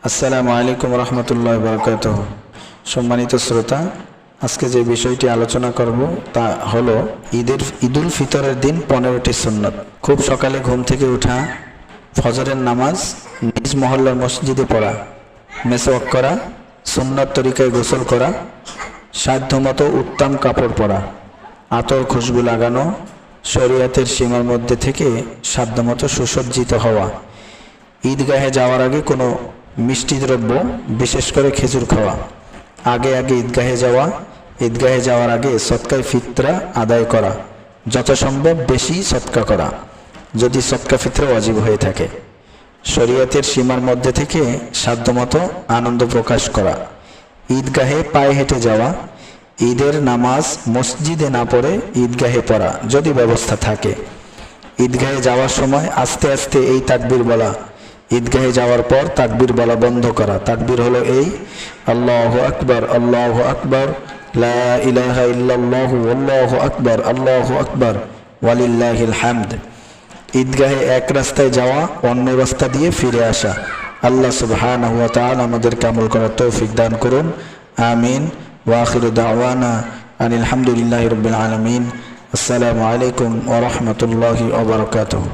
আসসালামু আলাইকুম রহমতুল্লাহি ওয়া বারাকাতুহু। সম্মানিত শ্রোতা, আজকে যে বিষয়টি আলোচনা করব তা হলো ঈদুল ফিতরের দিন 15টি সুন্নত। খুব সকালে ঘুম থেকে ওঠা, ফজরের নামাজ নিজ মহল্লার মসজিদে পড়া, মেসওয়াক করা, সুন্নত তরিকায় গোসল করা, সাধ্যমতো উত্তম কাপড় পরা, আতর খুশবু লাগানো, শরীয়তের সীমার মধ্যে থেকে সাধ্যমতো সুসজ্জিত হওয়া, ঈদগাহে যাওয়ার আগে কোনো মিষ্টি দ্রব্য বিশেষ করে খেজুর খাওয়া, আগে ঈদগাহে যাওয়া, ঈদগাহে যাওয়ার আগে সদকায়ে ফিতরা আদায় করা, যথাসম্ভব বেশি সদকা করা যদি সদকা ফিতরা ওয়াজিব হয়ে থাকে, শরীয়তের সীমার মধ্যে থেকে সাধ্যমতো আনন্দ প্রকাশ করা, ঈদগাহে পায়ে হেঁটে যাওয়া, ঈদের নামাজ মসজিদে না পড়ে ঈদগাহে পড়া যদি ব্যবস্থা থাকে, ঈদগাহে যাওয়ার সময় আস্তে আস্তে এই তাকবীর বলা, ঈদগাহে যাওয়ার পর তাকবীর বলা বন্ধ করা। তাকবীর হলো এই: আল্লাহু আকবার, আল্লাহু আকবার, লা ইলাহা ইল্লাল্লাহু, আল্লাহু আকবার, আল্লাহু আকবার, ওয়ালিল্লাহিল হামদ। ঈদগাহে এক রাস্তায় যাওয়া, অন্য রাস্তা দিয়ে ফিরে আসা। আল্লাহ সুবহানাহু ওয়া তাআলা আমাদেরকে আমল করার তৌফিক দান করুন, আমিন। ওয়া আখিরু দাওয়ানা আনিল হামদুলিল্লাহি রাব্বিল আলামিন। আসসালামু আলাইকুম ওয়া রাহমাতুল্লাহি ওয়া বারাকাতুহু।